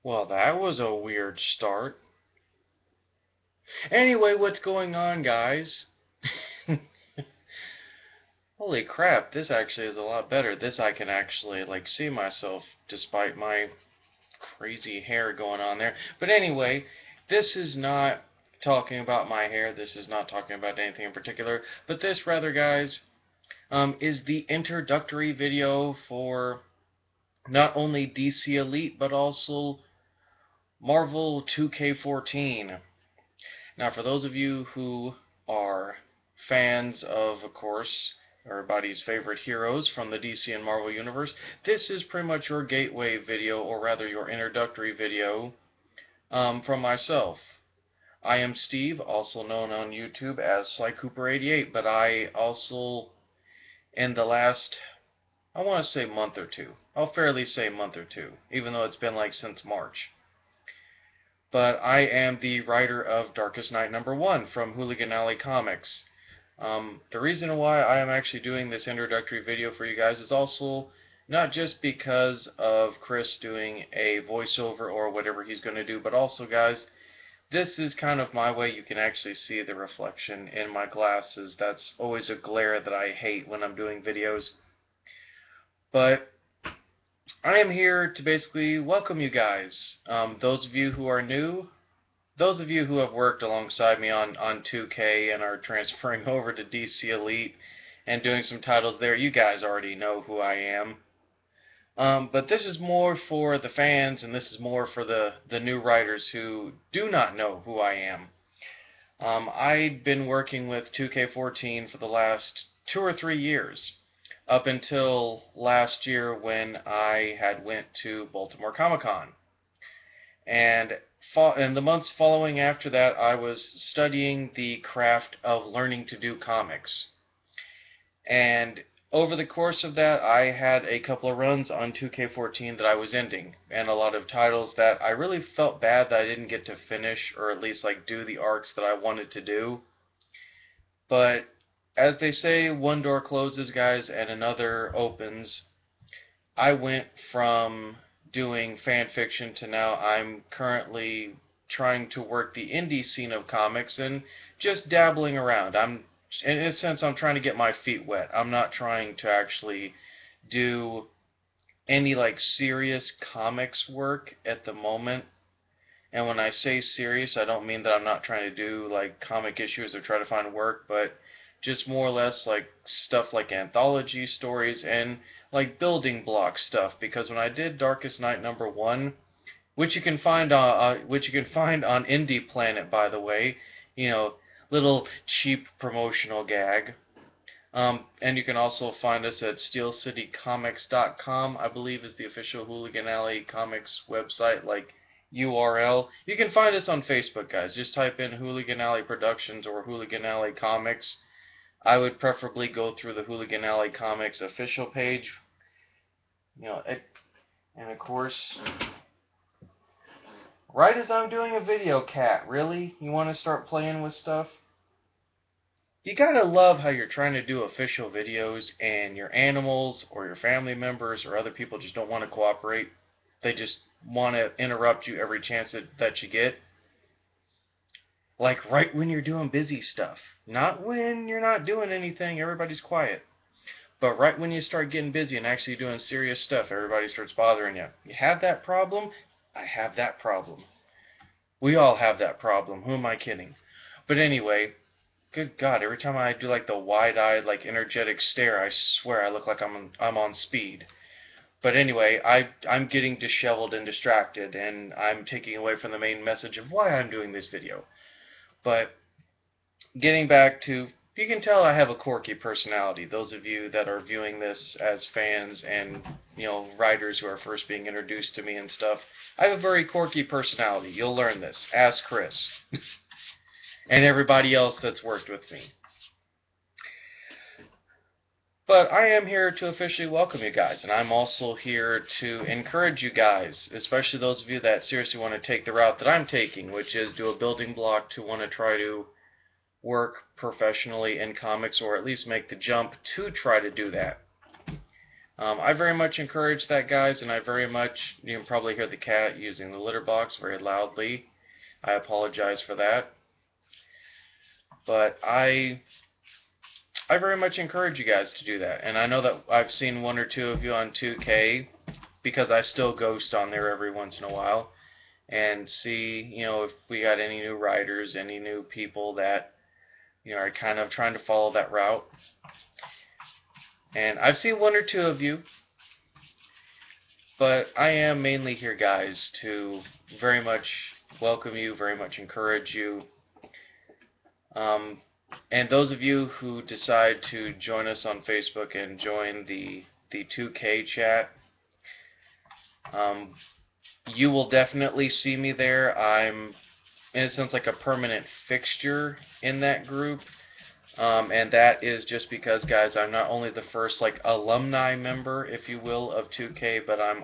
Well, that was a weird start. Anyway, what's going on, guys? Holy crap, this actually is a lot better. This I can actually, like, see myself despite my crazy hair going on there. But anyway, this is not talking about my hair. This is not talking about anything in particular. But this, rather, guys, is the introductory video for not only DC Elite, but also Marvel 2K14. Now, for those of you who are fans of course, everybody's favorite heroes from the DC and Marvel universe, this is pretty much your gateway video, or rather your introductory video, from myself. I am Steve, also known on YouTube as SlyCooper88, but I also, in the last, I want to say month or two, I'll fairly say month or two, even though it's been like since March. But I am the writer of Darkest Night #1 from Hooligan Alley Comics. The reason why I am actually doing this introductory video for you guys is also not just because of Chris doing a voiceover or whatever he's going to do, but also, guys, this is kind of my way you can actually see the reflection in my glasses. That's always a glare that I hate when I'm doing videos. But I am here to basically welcome you guys. Those of you who are new, those of you who have worked alongside me on 2K and are transferring over to DC Elite and doing some titles there, you guys already know who I am. But this is more for the fans, and this is more for the new writers who do not know who I am. I'd been working with 2K14 for the last 2 or 3 years, up until last year when I had went to Baltimore Comic Con. And in the months following after that, I was studying the craft of learning to do comics. And over the course of that, I had a couple of runs on 2K14 that I was ending, and a lot of titles that I really felt bad that I didn't get to finish, or at least like do the arcs that I wanted to do. But as they say, one door closes, guys, and another opens. I went from doing fan fiction to now I'm currently trying to work the indie scene of comics and just dabbling around. In a sense, I'm trying to get my feet wet. I'm not trying to actually do any like serious comics work at the moment. And when I say serious, I don't mean that I'm not trying to do like comic issues or try to find work, but just more or less like stuff like anthology stories and like building block stuff. Because when I did Darkest Night #1, which you can find on Indie Planet, by the way, you know, little cheap promotional gag. And you can also find us at SteelCityComics.com, I believe is the official Hooligan Alley Comics website, like URL. You can find us on Facebook, guys. Just type in Hooligan Alley Productions or Hooligan Alley Comics. I would preferably go through the Hooligan Alley Comics official page. And of course, right as I'm doing a video, Cat, really? You want to start playing with stuff? You gotta love how you're trying to do official videos and your animals or your family members or other people just don't want to cooperate. They just want to interrupt you every chance that you get. Like right when you're doing busy stuff. Not when you're not doing anything, everybody's quiet. But right when you start getting busy and actually doing serious stuff, everybody starts bothering you. You have that problem? I have that problem. We all have that problem. Who am I kidding? But anyway, good God, every time I do like the wide-eyed, like energetic stare, I swear I look like I'm on speed. But anyway, I'm getting disheveled and distracted, and I'm taking away from the main message of why I'm doing this video. But getting back to, you can tell I have a quirky personality. Those of you that are viewing this as fans and, writers who are first being introduced to me and stuff, I have a very quirky personality. You'll learn this. Ask Chris. And everybody else that's worked with me. But I am here to officially welcome you guys, and I'm also here to encourage you guys, especially those of you that seriously want to take the route that I'm taking, which is do a building block to want to try to work professionally in comics, or at least make the jump to try to do that. I very much encourage that, guys, and I very much, you can probably hear the cat using the litter box very loudly. I apologize for that. But I very much encourage you guys to do that. And I know that I've seen one or two of you on 2K, because I still ghost on there every once in a while, and see, if we got any new writers, any new people that, are kind of trying to follow that route. And I've seen one or two of you, but I am mainly here, guys, to very much welcome you, very much encourage you. And those of you who decide to join us on Facebook and join the 2K chat, you will definitely see me there. I'm, in a sense, like a permanent fixture in that group. And that is just because, guys, I'm not only the first, like, alumni member, if you will, of 2K, but I've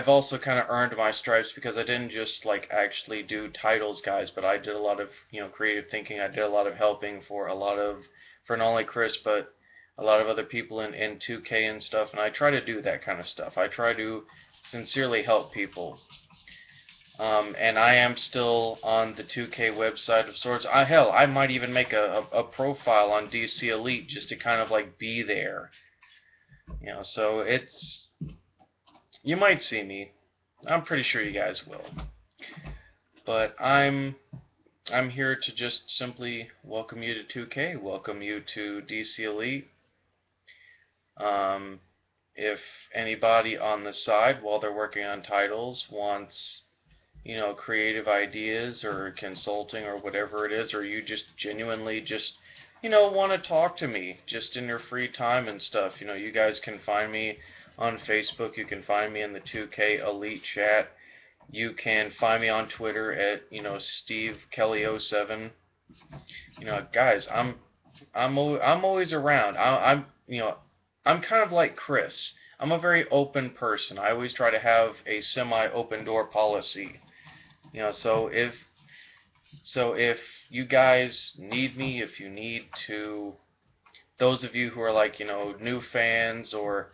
also kind of earned my stripes, because I didn't just, like, actually do titles, guys, but I did a lot of, creative thinking. I did a lot of helping for not only Chris, but a lot of other people in 2K and stuff, and I try to do that kind of stuff. I try to sincerely help people. And I am still on the 2K website of sorts. Hell, I might even make a profile on DC Elite just to kind of like be there. So you might see me. I'm pretty sure you guys will. But I'm here to just simply welcome you to 2K, welcome you to DC Elite. If anybody on the side, while they're working on titles, wants creative ideas or consulting or whatever it is, or you just genuinely just, want to talk to me just in your free time and stuff, you guys can find me on Facebook. You can find me in the 2K Elite chat. You can find me on Twitter at, Steve Kelly07. Guys, I'm always around. I'm kind of like Chris. I'm a very open person. I always try to have a semi-open door policy. So if you guys need me, if you need to, those of you who are like, new fans, or,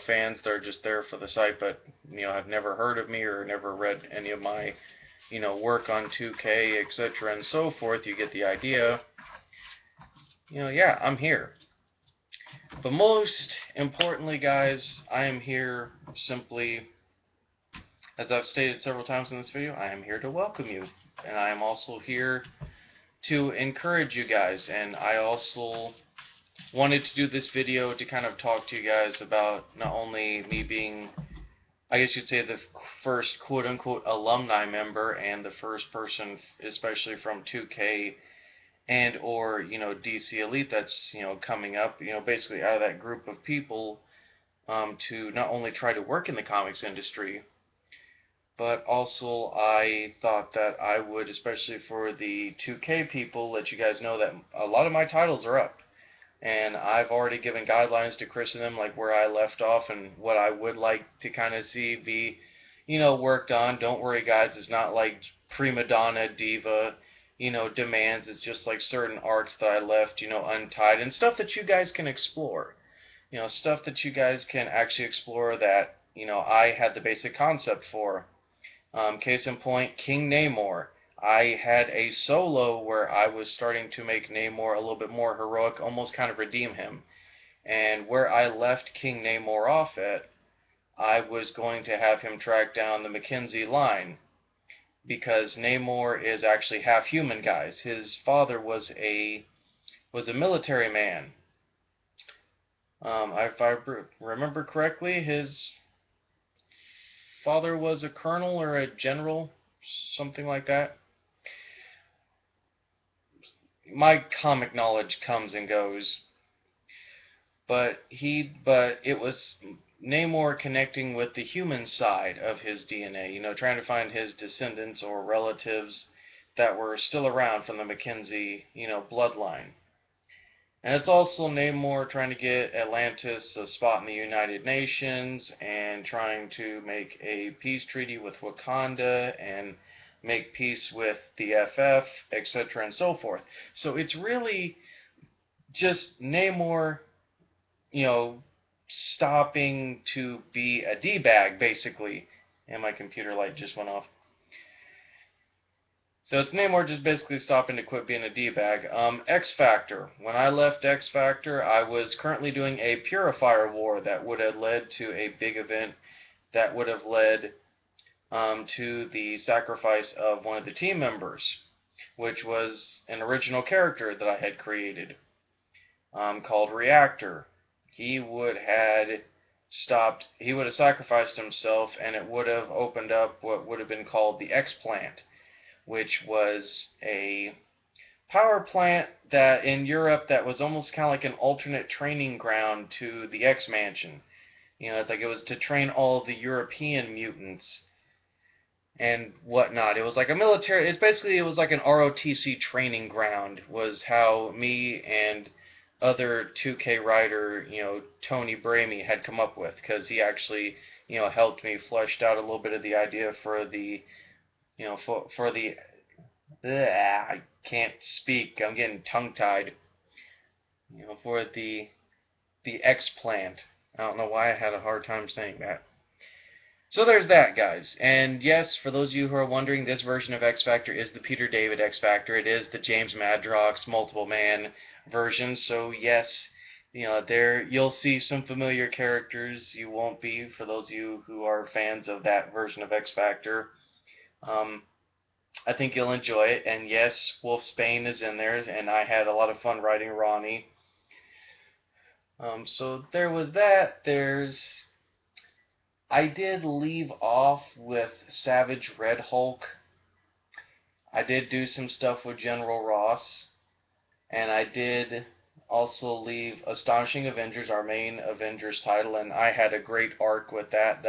fans that are just there for the site, but, have never heard of me or never read any of my, work on 2K, etc. and so forth, you get the idea. Yeah, I'm here. But most importantly, guys, I am here simply, as I've stated several times in this video, I am here to welcome you. And I am also here to encourage you guys. And I also wanted to do this video to kind of talk to you guys about not only me being, I guess you'd say, the first quote-unquote alumni member, and the first person, especially from 2K and or DC Elite, that's coming up, basically out of that group of people, to not only try to work in the comics industry, but also I thought that I would, especially for the 2K people, let you guys know that a lot of my titles are up, and I've already given guidelines to Chris and them, like where I left off and what I would like to kind of see be worked on. Don't worry, guys, it's not like prima donna diva demands. It's just like certain arcs that I left, untied, and stuff that you guys can explore. Stuff that you guys can actually explore that, I had the basic concept for. Case in point, King Namor. I had a solo where I was starting to make Namor a little bit more heroic, almost kind of redeem him. And where I left King Namor off at, I was going to have him track down the Mackenzie line, because Namor is actually half human, guys. His father was a military man. If I remember correctly, his father was a colonel or a general, something like that. My comic knowledge comes and goes. But it was Namor connecting with the human side of his DNA, trying to find his descendants or relatives that were still around from the Mackenzie, bloodline. And it's also Namor trying to get Atlantis a spot in the United Nations, and trying to make a peace treaty with Wakanda, and make peace with the FF, etc. and so forth. So it's really just Namor, stopping to be a D-bag, basically. And my computer light just went off. So it's Namor just basically stopping to quit being a D-bag. X Factor. When I left X Factor, I was currently doing a Purifier War that would have led to a big event that would have led to the sacrifice of one of the team members, which was an original character that I had created called Reactor. He would have sacrificed himself, and it would have opened up what would have been called the X-Plant, which was a power plant that in Europe that was almost kind of like an alternate training ground to the X-Mansion. You know, it's like it was to train all of the European mutants and whatnot. It was like a military, it was like an ROTC training ground, was how me and other 2K writer, Tony Bramey had come up with, because he actually, helped me fleshed out a little bit of the idea for the, for the, I can't speak, I'm getting tongue-tied, for the X-Plant. I don't know why I had a hard time saying that. So there's that, guys. And yes, for those of you who are wondering, this version of X Factor is the Peter David X Factor. It is the James Madrox multiple man version. So yes, there you'll see some familiar characters. You won't be, for those of you who are fans of that version of X Factor. I think you'll enjoy it. And yes, Wolfsbane is in there, and I had a lot of fun writing Ronnie. So there was that. I did leave off with Savage Red Hulk. I did do some stuff with General Ross. And I did also leave Astonishing Avengers, our main Avengers title, and I had a great arc with that.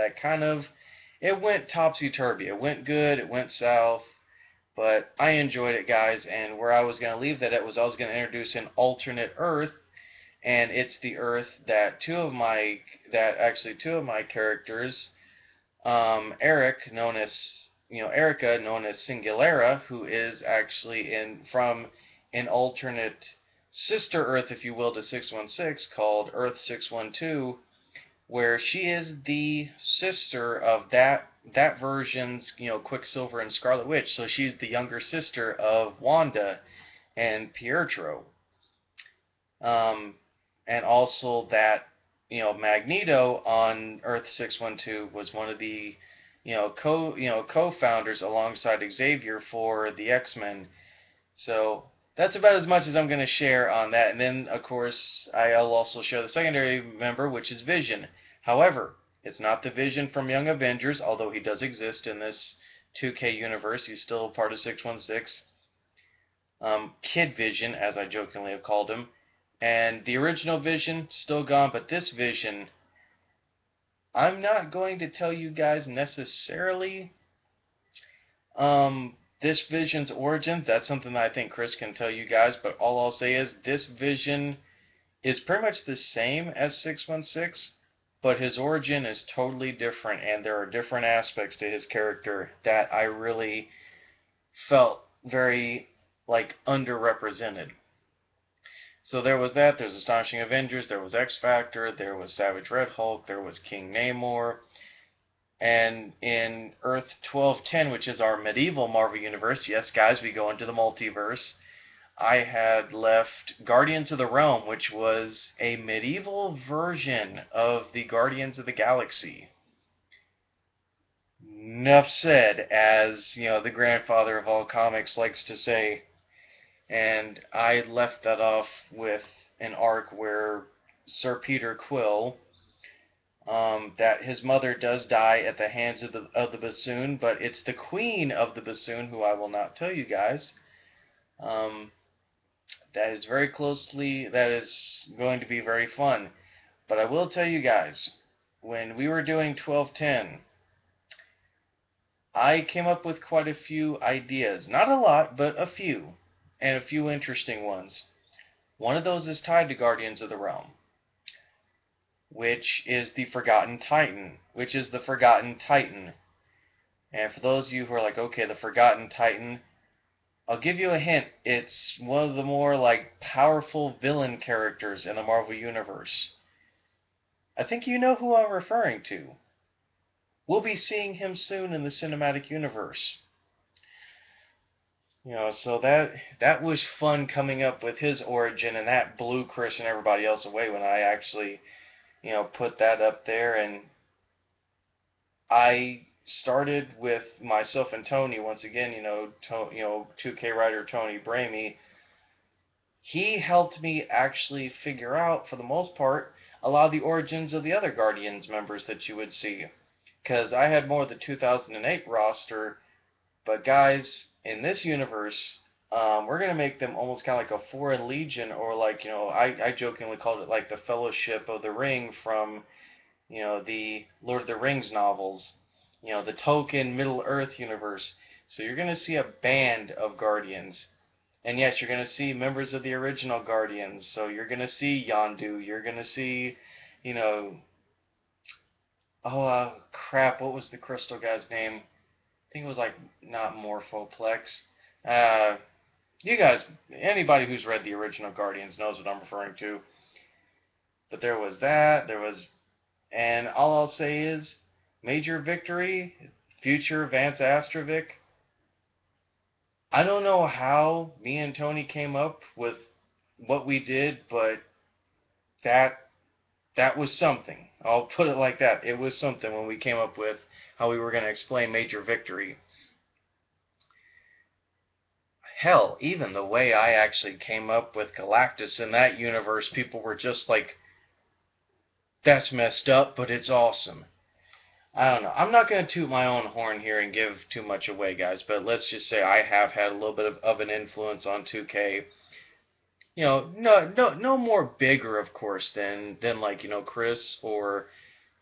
It went topsy-turvy. It went good, it went south, but I enjoyed it, guys, and where I was going to leave that I was going to introduce an alternate Earth, and it's the Earth that two of my characters, Erica, known as Singulara, who is actually from an alternate sister Earth, if you will, to 616, called Earth 612, where she is the sister of that version's, Quicksilver and Scarlet Witch. So she's the younger sister of Wanda and Pietro. And also that, Magneto on Earth 612 was one of the, co-founders alongside Xavier for the X-Men. So that's about as much as I'm going to share on that. And then, of course, I'll also share the secondary member, which is Vision. However, it's not the Vision from Young Avengers, although he does exist in this 2K universe. He's still part of 616. Kid Vision, as I jokingly have called him. And the original Vision, still gone, but this Vision, I'm not going to tell you guys necessarily this Vision's origins. That's something that I think Chris can tell you guys, but all I'll say is this Vision is pretty much the same as 616, but his origin is totally different, and there are different aspects to his character that I really felt very, underrepresented. So there was that, there's Astonishing Avengers, there was X Factor, there was Savage Red Hulk, there was King Namor, and in Earth 1210, which is our medieval Marvel Universe, yes guys, we go into the multiverse, I had left Guardians of the Realm, which was a medieval version of the Guardians of the Galaxy. Enough said, as, the grandfather of all comics likes to say. And I left that off with an arc where Sir Peter Quill, that his mother does die at the hands of the bassoon, but it's the queen of the bassoon, who I will not tell you guys. That is going to be very fun. But I will tell you guys, when we were doing 1210, I came up with quite a few ideas. Not a lot, but a few. And a few interesting ones. One of those is tied to Guardians of the Realm, which is the Forgotten Titan. And for those of you who are like, okay, the Forgotten Titan, I'll give you a hint. It's one of the more, powerful villain characters in the Marvel Universe. I think you know who I'm referring to. We'll be seeing him soon in the cinematic universe. So that was fun coming up with his origin, and that blew Chris and everybody else away when I actually, put that up there. And I started with myself and Tony once again. 2K writer Tony Bramey. He helped me actually figure out, for the most part, a lot of the origins of the other Guardians members that you would see. Because I had more of the 2008 roster, but guys, in this universe, we're going to make them almost kind of like a foreign legion, or like, I jokingly called it like the Fellowship of the Ring from, the Lord of the Rings novels, the Tolkien Middle-earth universe. So you're going to see a band of Guardians. And yes, you're going to see members of the original Guardians. So you're going to see Yondu. You're going to see, crap, what was the crystal guy's name? I think it was like, not Morphoplex. You guys, anybody who's read the original Guardians knows what I'm referring to. But there was that, and all I'll say is, Major Victory, future Vance Astrovic. I don't know how me and Tony came up with what we did, but that was something. I'll put it like that. It was something when we came up with how we were going to explain Major Victory. Hell, even the way I actually came up with Galactus in that universe, people were just like, that's messed up, but it's awesome. I don't know. I'm not going to toot my own horn here and give too much away, guys, but let's just say I have had a little bit of an influence on 2K. No more bigger, of course, than like, Chris or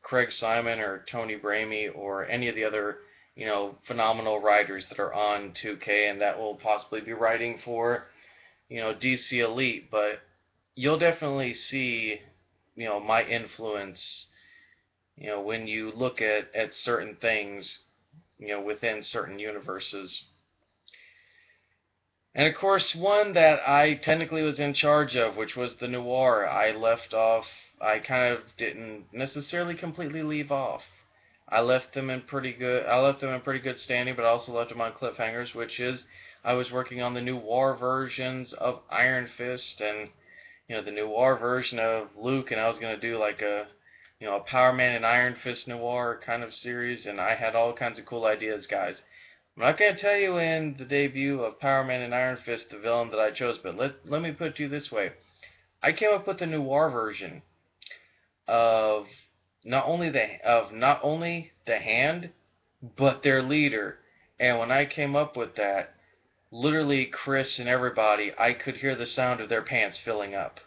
Craig Simon or Tony Bramey or any of the other, phenomenal writers that are on 2K and that will possibly be writing for, DC Elite. But you'll definitely see, my influence, when you look at certain things, within certain universes. And of course, one that I technically was in charge of, which was the Noir, I left off. I kind of didn't necessarily completely leave off. I left them in pretty good standing, but I also left them on cliffhangers, which is I was working on the Noir versions of Iron Fist and the Noir version of Luke, and I was going to do like a Power Man and Iron Fist Noir kind of series, and I had all kinds of cool ideas, guys. I'm not going to tell you in the debut of Power Man and Iron Fist the villain that I chose, but let me put it to you this way. I came up with the Noir version of not only the Hand, but their leader. And when I came up with that, literally Chris and everybody, I could hear the sound of their pants filling up.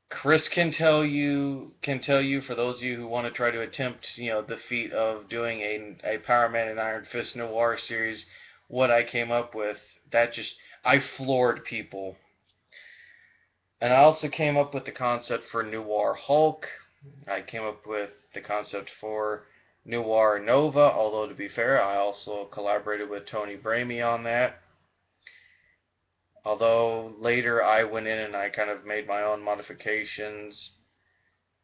Chris can tell you, for those of you who want to try to attempt, the feat of doing a Power Man and Iron Fist Noir series, what I came up with, I floored people. And I also came up with the concept for Noir Hulk. I came up with the concept for Noir Nova, although to be fair, I also collaborated with Tony Bramey on that. Although later I went in and I kind of made my own modifications,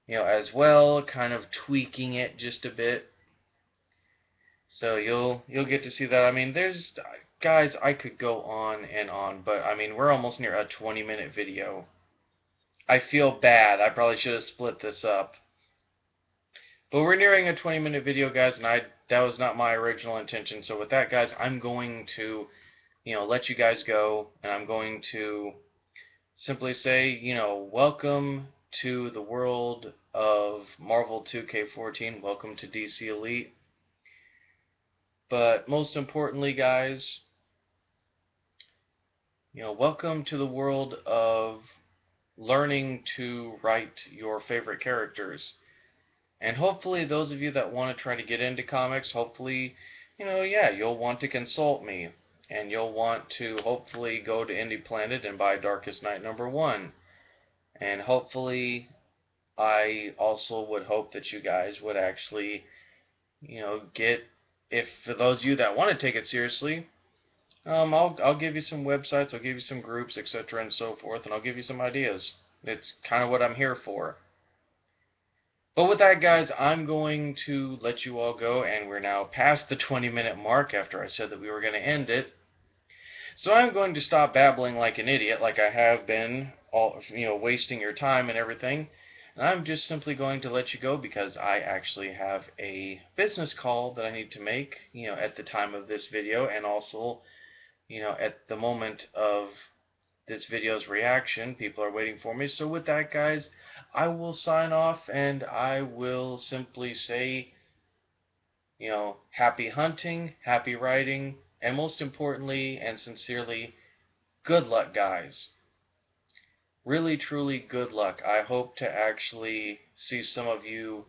as well, kind of tweaking it just a bit. So you'll get to see that. I mean, guys, I could go on and on, but I mean, we're almost near a 20-minute video. I feel bad. I probably should have split this up. But we're nearing a 20-minute video, guys, and that was not my original intention. So with that, guys, I'm going to let you guys go, and I'm going to simply say, welcome to the world of Marvel 2K14. Welcome to DC Elite. But most importantly, guys, welcome to the world of learning to write your favorite characters. And hopefully those of you that want to try to get into comics, hopefully, you'll want to consult me. And you'll want to hopefully go to Indie Planet and buy Darkest Night #1. And hopefully, I also would hope that you guys would actually, if for those of you that want to take it seriously, I'll give you some websites, I'll give you some groups, etc. and so forth, and I'll give you some ideas. It's kind of what I'm here for. But with that, guys, I'm going to let you all go, and we're now past the 20-minute mark after I said that we were going to end it. So I'm going to stop babbling like an idiot, like I have been, all wasting your time and everything. And I'm just simply going to let you go because I actually have a business call that I need to make, at the time of this video, and also, at the moment of this video's reaction. People are waiting for me. So with that, guys, I will sign off, and I will simply say, happy hunting, happy riding, and most importantly and sincerely, good luck, guys. Really, truly good luck. I hope to actually see some of you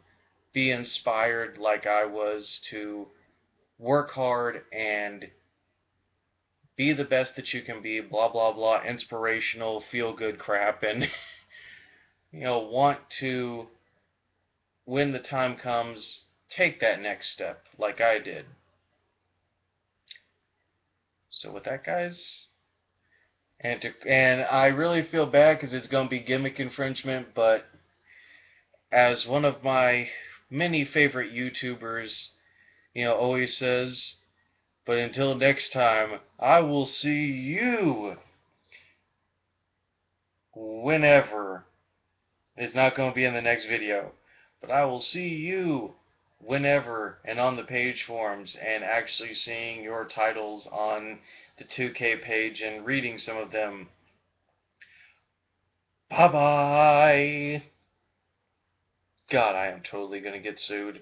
be inspired like I was to work hard and be the best that you can be, blah, blah, blah, inspirational, feel-good crap, and, want to, when the time comes, take that next step like I did. So with that, guys, and I really feel bad because it's going to be gimmick infringement, but as one of my many favorite YouTubers, always says, but until next time, I will see you whenever. It's not going to be in the next video, but I will see you whenever and on the page forms and actually seeing your titles on the 2K page and reading some of them. Bye-bye. God, I am totally going to get sued.